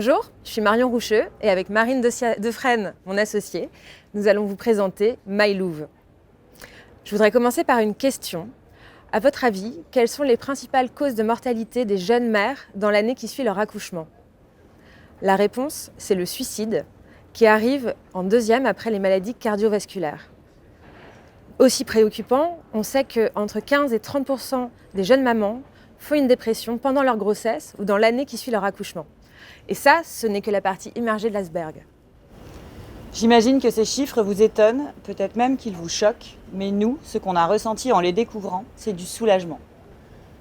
Bonjour, je suis Marion Roucheux et avec Marine Defresne, mon associée, nous allons vous présenter MyLouve. Je voudrais commencer par une question. À votre avis, quelles sont les principales causes de mortalité des jeunes mères dans l'année qui suit leur accouchement? La réponse, c'est le suicide, qui arrive en deuxième après les maladies cardiovasculaires. Aussi préoccupant, on sait qu'entre 15 et 30% des jeunes mamans font une dépression pendant leur grossesse ou dans l'année qui suit leur accouchement. Et ça, ce n'est que la partie immergée de l'iceberg. J'imagine que ces chiffres vous étonnent, peut-être même qu'ils vous choquent, mais nous, ce qu'on a ressenti en les découvrant, c'est du soulagement.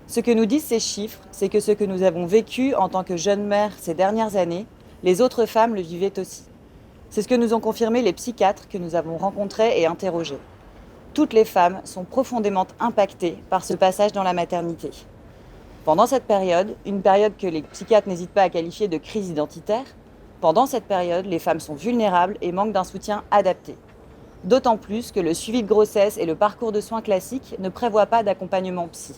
Ce que nous disent ces chiffres, c'est que ce que nous avons vécu en tant que jeunes mères ces dernières années, les autres femmes le vivaient aussi. C'est ce que nous ont confirmé les psychiatres que nous avons rencontrés et interrogés. Toutes les femmes sont profondément impactées par ce passage dans la maternité. Pendant cette période, une période que les psychiatres n'hésitent pas à qualifier de crise identitaire, pendant cette période, les femmes sont vulnérables et manquent d'un soutien adapté. D'autant plus que le suivi de grossesse et le parcours de soins classique ne prévoient pas d'accompagnement psy.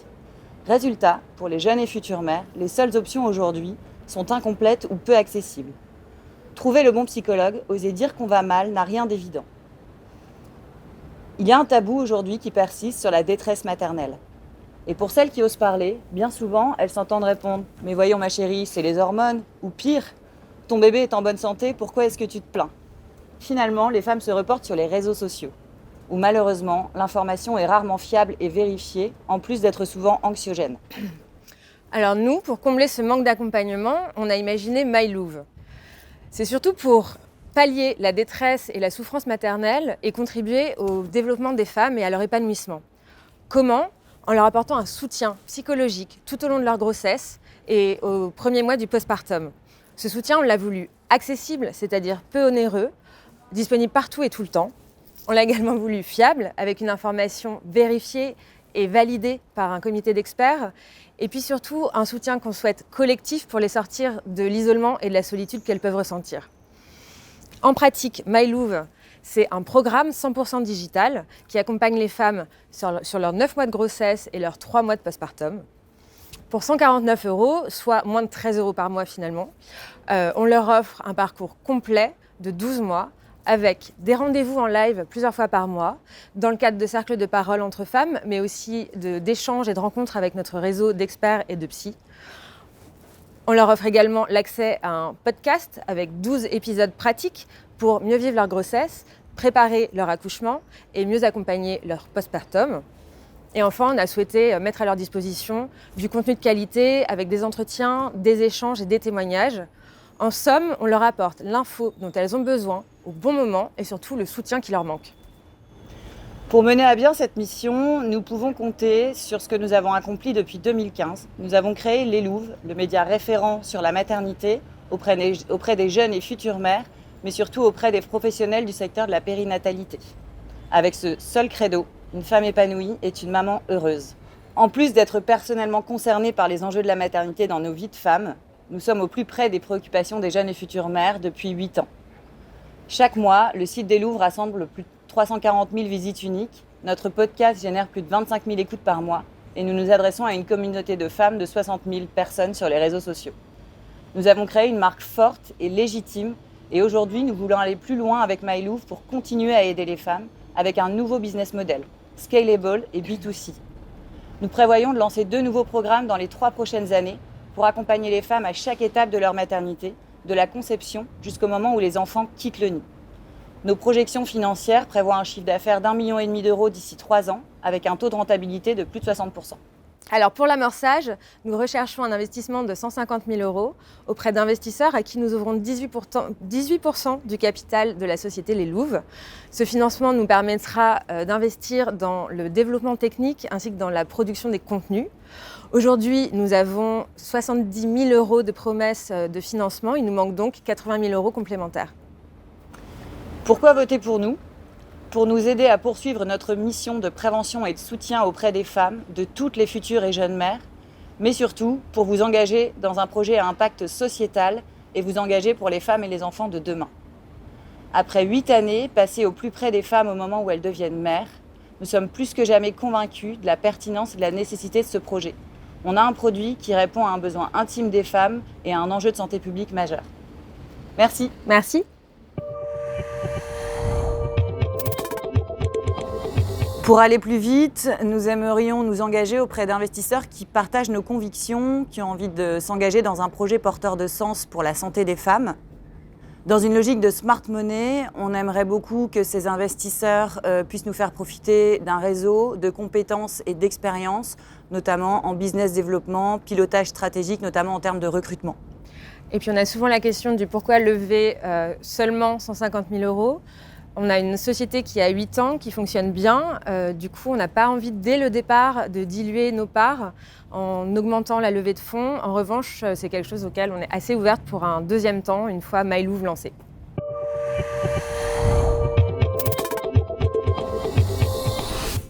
Résultat, pour les jeunes et futures mères, les seules options aujourd'hui sont incomplètes ou peu accessibles. Trouver le bon psychologue, oser dire qu'on va mal, n'a rien d'évident. Il y a un tabou aujourd'hui qui persiste sur la détresse maternelle. Et pour celles qui osent parler, bien souvent, elles s'entendent répondre « Mais voyons ma chérie, c'est les hormones » ou pire « Ton bébé est en bonne santé, pourquoi est-ce que tu te plains ?» Finalement, les femmes se reportent sur les réseaux sociaux, où malheureusement, l'information est rarement fiable et vérifiée, en plus d'être souvent anxiogène. Alors nous, pour combler ce manque d'accompagnement, on a imaginé MyLouve. C'est surtout pour pallier la détresse et la souffrance maternelle et contribuer au développement des femmes et à leur épanouissement. Comment ? En leur apportant un soutien psychologique tout au long de leur grossesse et aux premiers mois du postpartum. Ce soutien, on l'a voulu accessible, c'est-à-dire peu onéreux, disponible partout et tout le temps. On l'a également voulu fiable, avec une information vérifiée et validée par un comité d'experts. Et puis surtout, un soutien qu'on souhaite collectif pour les sortir de l'isolement et de la solitude qu'elles peuvent ressentir. En pratique, MyLouve, c'est un programme 100% digital qui accompagne les femmes sur leurs 9 mois de grossesse et leurs 3 mois de postpartum. Pour 149 €, soit moins de 13 € par mois finalement, on leur offre un parcours complet de 12 mois avec des rendez-vous en live plusieurs fois par mois, dans le cadre de cercles de parole entre femmes, mais aussi d'échanges et de rencontres avec notre réseau d'experts et de psy. On leur offre également l'accès à un podcast avec 12 épisodes pratiques pour mieux vivre leur grossesse, préparer leur accouchement et mieux accompagner leur postpartum. Et enfin, on a souhaité mettre à leur disposition du contenu de qualité avec des entretiens, des échanges et des témoignages. En somme, on leur apporte l'info dont elles ont besoin au bon moment et surtout le soutien qui leur manque. Pour mener à bien cette mission, nous pouvons compter sur ce que nous avons accompli depuis 2015. Nous avons créé Les Louves, le média référent sur la maternité auprès des jeunes et futures mères, mais surtout auprès des professionnels du secteur de la périnatalité. Avec ce seul credo, une femme épanouie est une maman heureuse. En plus d'être personnellement concernée par les enjeux de la maternité dans nos vies de femmes, nous sommes au plus près des préoccupations des jeunes et futures mères depuis 8 ans. Chaque mois, le site des Louves rassemble plus de 340 000 visites uniques, notre podcast génère plus de 25 000 écoutes par mois et nous nous adressons à une communauté de femmes de 60 000 personnes sur les réseaux sociaux. Nous avons créé une marque forte et légitime et aujourd'hui, nous voulons aller plus loin avec MyLouve pour continuer à aider les femmes avec un nouveau business model, scalable et B2C. Nous prévoyons de lancer 2 nouveaux programmes dans les 3 prochaines années pour accompagner les femmes à chaque étape de leur maternité, de la conception jusqu'au moment où les enfants quittent le nid. Nos projections financières prévoient un chiffre d'affaires d'1,5 million d'euros d'ici 3 ans, avec un taux de rentabilité de plus de 60%. Alors pour l'amorçage, nous recherchons un investissement de 150 000 € auprès d'investisseurs à qui nous ouvrons 18% du capital de la société Les Louves. Ce financement nous permettra d'investir dans le développement technique ainsi que dans la production des contenus. Aujourd'hui, nous avons 70 000 € de promesses de financement. Il nous manque donc 80 000 € complémentaires. Pourquoi voter pour nous ? Pour nous aider à poursuivre notre mission de prévention et de soutien auprès des femmes, de toutes les futures et jeunes mères, mais surtout pour vous engager dans un projet à impact sociétal et vous engager pour les femmes et les enfants de demain. Après 8 années passées au plus près des femmes au moment où elles deviennent mères, nous sommes plus que jamais convaincus de la pertinence et de la nécessité de ce projet. On a un produit qui répond à un besoin intime des femmes et à un enjeu de santé publique majeur. Merci. Merci. Pour aller plus vite, nous aimerions nous engager auprès d'investisseurs qui partagent nos convictions, qui ont envie de s'engager dans un projet porteur de sens pour la santé des femmes. Dans une logique de smart money, on aimerait beaucoup que ces investisseurs puissent nous faire profiter d'un réseau de compétences et d'expériences, notamment en business développement, pilotage stratégique, notamment en termes de recrutement. Et puis on a souvent la question du pourquoi lever seulement 150 000 euros. On a une société qui a 8 ans, qui fonctionne bien. Du coup, on n'a pas envie, dès le départ, de diluer nos parts en augmentant la levée de fonds. En revanche, c'est quelque chose auquel on est assez ouverte pour un deuxième temps, une fois MyLouve lancé.